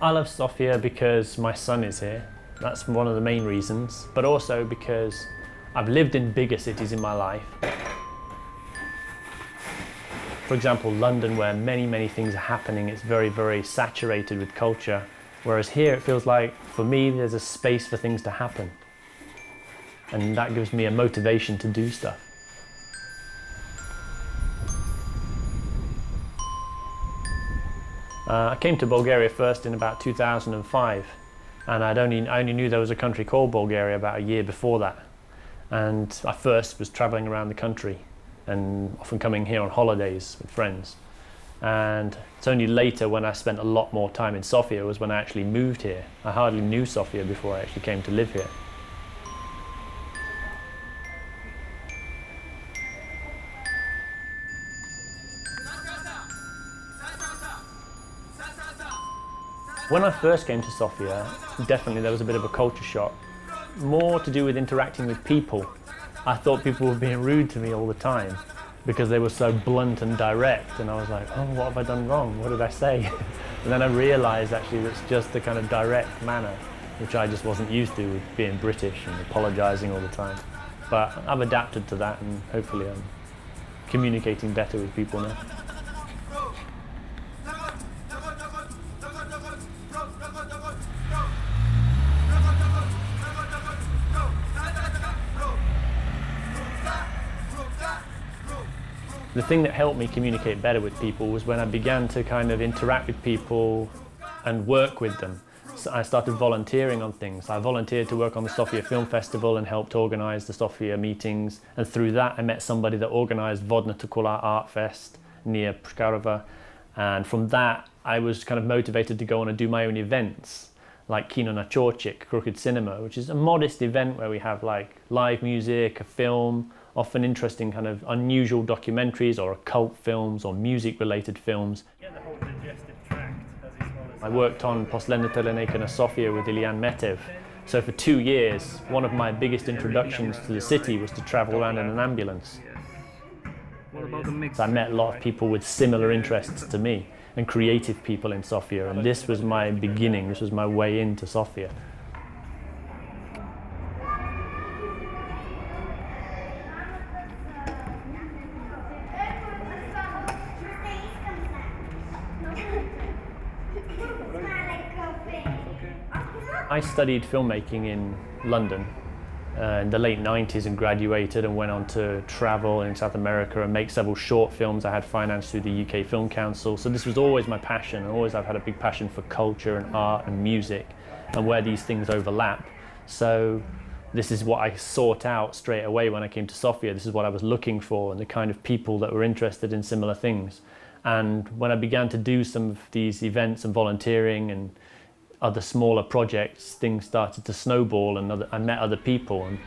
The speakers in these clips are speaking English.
I love Sofia because my son is here. That's one of the main reasons, but also because I've lived in bigger cities in my life. For example, London, where many things are happening, it's very saturated with culture. Whereas here it feels like, for me, there's a space for things to happen. And that gives me a motivation to do stuff. I came to Bulgaria first in about 2005, and I only knew there was a country called Bulgaria about a year before that. And I first was traveling around the country and often coming here on holidays with friends. And it's only later, when I spent a lot more time in Sofia, was when I actually moved here. I hardly knew Sofia before I actually came to live here. When I first came to Sofia, definitely there was a bit of a culture shock. More to do with interacting with people. I thought people were being rude to me all the time because they were so blunt and direct, and I was like, oh, what have I done wrong? What did I say? And then I realized actually that's just the kind of direct manner which I just wasn't used to, with being British and apologizing all the time. But I've adapted to that, and hopefully I'm communicating better with people now. The thing that helped me communicate better with people was when I began to kind of interact with people and work with them. So I started volunteering on things. I volunteered to work on the Sofia Film Festival and helped organise the Sofia meetings. And through that I met somebody that organised Vodната кола Art Fest near Preškarova. And from that I was kind of motivated to go on and do my own events, like Kino na Chorchik, Crooked Cinema, which is a modest event where we have like live music, a film, often interesting kind of unusual documentaries or occult films or music-related films. Yeah, the whole digestive tract as well as I worked on Posledna Teleneka na Sofia with Ilian Metev. So for 2 years, one of my biggest introductions to the city was to travel around in an ambulance. What about the mix? So I met a lot of people with similar interests to me and creative people in Sofia, and this was my beginning, this was my way into Sofia. I studied filmmaking in London in the late 90s and graduated and went on to travel in South America and make several short films. I had finance through the UK Film Council, so this was always my passion. Always I've had a big passion for culture and art and music and where these things overlap. So this is what I sought out straight away when I came to Sofia. This is what I was looking for and the kind of people that were interested in similar things. And when I began to do some of these events and volunteering and other smaller projects, things started to snowball, and I met other people. And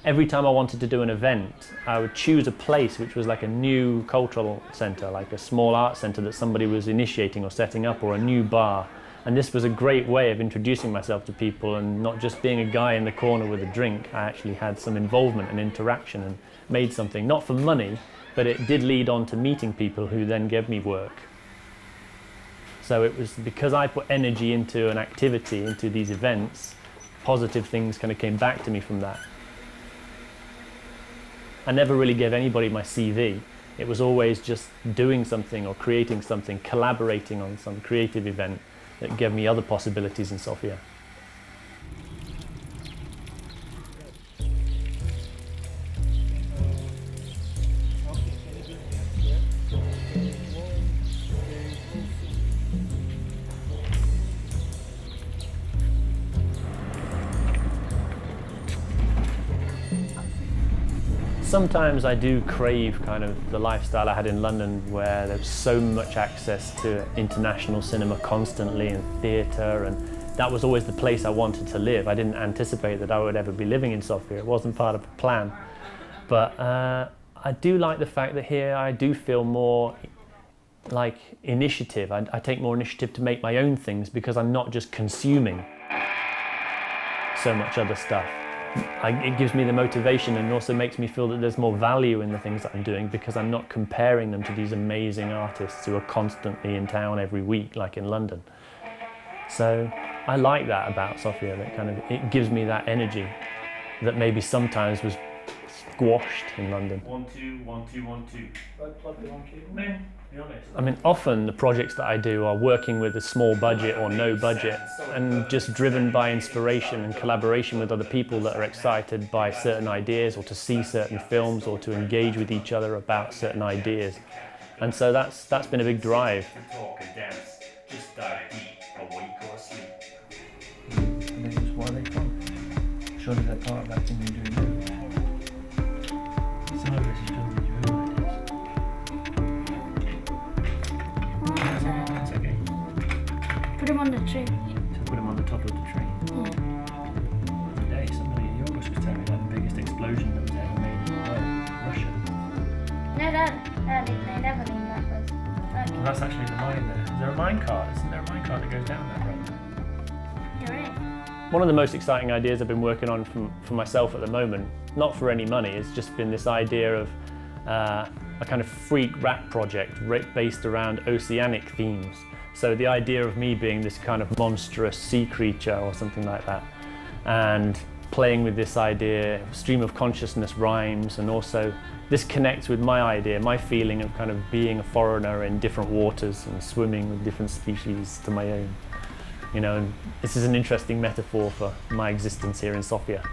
every time I wanted to do an event, I would choose a place which was like a new cultural centre, like a small art centre that somebody was initiating or setting up, or a new bar. And this was a great way of introducing myself to people and not just being a guy in the corner with a drink. I actually had some involvement and interaction and made something, not for money, but it did lead on to meeting people who then gave me work. So it was because I put energy into an activity, into these events, positive things kind of came back to me from that. I never really gave anybody my CV. It was always just doing something or creating something, collaborating on some creative event that gave me other possibilities in Sofia. Sometimes I do crave kind of the lifestyle I had in London, where there's so much access to international cinema constantly and theatre, and that was always the place I wanted to live. I didn't anticipate that I would ever be living in Sofia. It wasn't part of the plan. But I do like the fact that here I do feel more like initiative. I take more initiative to make my own things because I'm not just consuming so much other stuff. It gives me the motivation and also makes me feel that there's more value in the things that I'm doing because I'm not comparing them to these amazing artists who are constantly in town every week, like in London. So I like that about Sofia, that kind of, it gives me that energy that maybe sometimes was squashed in London. 1 2 1 2 1 2. Plug the one cable. Man, be honest. I mean, often the projects that I do are working with a small budget or no budget and just driven by inspiration and collaboration with other people that are excited by certain ideas or to see certain films or to engage with each other about certain ideas. And so that's been a big drive. Talk and dance. Just dive deep, awake or asleep. And this is why they come. Surely they're part of that thing you do now. Some of this is done with your own ideas. That's okay. Put him on the tree. So put them on the top of the tree. Yeah. The other day, somebody in August was telling me about the biggest explosion that was ever made in the world, Russia. No, Dad, they never lean backwards. Well, that's actually the mine there. Is there a mine cart? Isn't there a mine cart that goes down that road? There is. One of the most exciting ideas I've been working on for myself at the moment, not for any money, it's just been this idea of a kind of freak rap project based around oceanic themes. So the idea of me being this kind of monstrous sea creature or something like that, and playing with this idea, stream of consciousness rhymes, and also this connects with my idea, my feeling of kind of being a foreigner in different waters and swimming with different species to my own. You know, and this is an interesting metaphor for my existence here in Sofia.